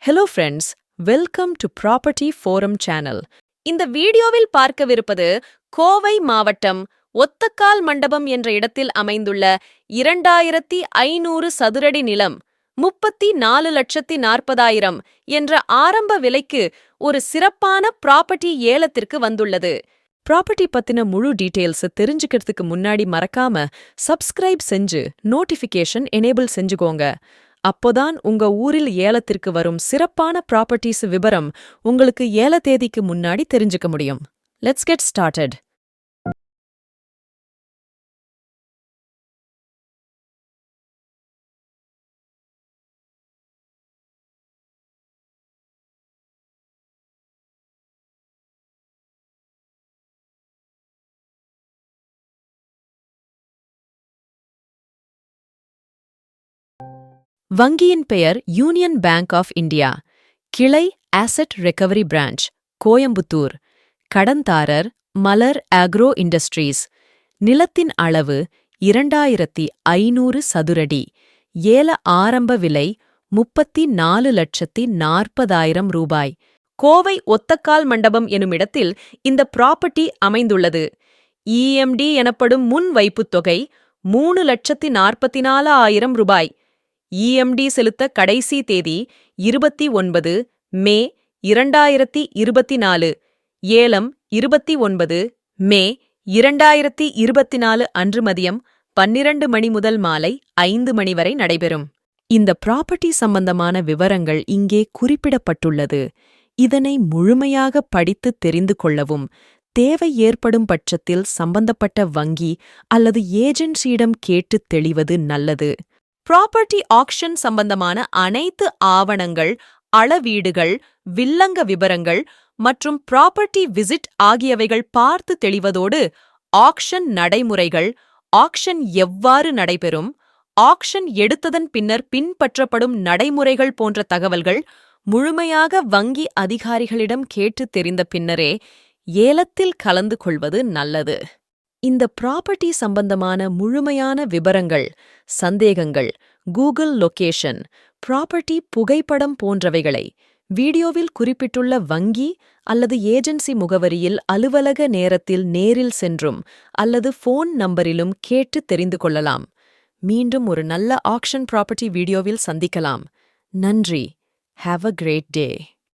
Hello friends, welcome to property forum channel. இந்த வீடியோவில் பார்க்கவிருப்பது கோவை மாவட்டம் ஒத்தக்கால் மண்டபம் என்ற இடத்தில் அமைந்துள்ள 2500 சதுரடி நிலம் 34,40,000 என்ற ஆரம்ப விலைக்கு ஒரு சிறப்பான ப்ராப்பர்ட்டி ஏலத்திற்கு வந்துள்ளது. ப்ராப்பர்ட்டி பத்தின முழு டீட்டெயில்ஸ் தெரிஞ்சுக்கிறதுக்கு முன்னாடி மறக்காம சப்ஸ்கிரைப் செஞ்சு நோட்டிஃபிகேஷன் எனேபிள் செஞ்சுக்கோங்க. அப்போதான் உங்க ஊரில் ஏலத்திற்கு வரும் சிறப்பான ப்ராப்பர்ட்டிஸ் விபரம் உங்களுக்கு ஏல தேதிக்கு முன்னாடி தெரிஞ்சுக்க முடியும். Let's get started. வங்கியின் பெயர் யூனியன் பேங்க் ஆஃப் இந்தியா. கிளை ஆசெட் ரெக்கவரி பிரான்ச், கோயம்புத்தூர். கடன்தாரர் மலர் ஆக்ரோ இண்டஸ்ட்ரீஸ். நிலத்தின் அளவு 2500 சதுரடி. ஏல ஆரம்ப விலை 34,40,000 ரூபாய். கோவை ஒத்தக்கால் மண்டபம் எனுமிடத்தில் இந்த ப்ராப்பர்ட்டி அமைந்துள்ளது. இஎம்டி எனப்படும் முன் வைப்புத் தொகை 3,44,000 ரூபாய். இஎம்டி செலுத்த கடைசி தேதி 29 மே 2024. ஏலம் 29 மே 2024 அன்று மதியம் 12 மணி முதல் மாலை 5 மணி வரை நடைபெறும். இந்த ப்ராப்பர்ட்டி சம்பந்தமான விவரங்கள் இங்கே குறிப்பிடப்பட்டுள்ளது. இதனை முழுமையாக படித்து தெரிந்து கொள்ளவும், தேவை ஏற்படும் பட்சத்தில் சம்பந்தப்பட்ட வங்கி அல்லது ஏஜென்சியிடம் கேட்டு தெளிவது நல்லது. ப்ராப்பர்ட்டி ஆக்ஷன் சம்பந்தமான அனைத்து ஆவணங்கள், அளவீடுகள், வில்லங்க விபரங்கள் மற்றும் ப்ராப்பர்ட்டி விசிட் ஆகியவைகள் பார்த்து தெளிவதோடு, ஆக்ஷன் நடைமுறைகள், ஆக்ஷன் எவ்வாறு நடைபெறும், ஆக்ஷன் எடுத்ததன் பின்னர் பின்பற்றப்படும் நடைமுறைகள் போன்ற தகவல்கள் முழுமையாக வங்கி அதிகாரிகளிடம் கேட்டு தெரிந்த பின்னரே ஏலத்தில் கலந்து கொள்வது நல்லது. இந்த ப்ராப்பர்ட்டி சம்பந்தமான முழுமையான விபரங்கள், சந்தேகங்கள், கூகுள் லொகேஷன், ப்ராப்பர்ட்டி புகைப்படம் போன்றவைகளை வீடியோவில் குறிப்பிட்டுள்ள வங்கி அல்லது ஏஜென்சி முகவரியில் அலுவலக நேரத்தில் நேரில் சென்றும் அல்லது ஃபோன் நம்பரிலும் கேட்டு தெரிந்து கொள்ளலாம். மீண்டும் ஒரு நல்ல ஆக்ஷன் ப்ராப்பர்ட்டி வீடியோவில் சந்திக்கலாம். நன்றி. Have a great day.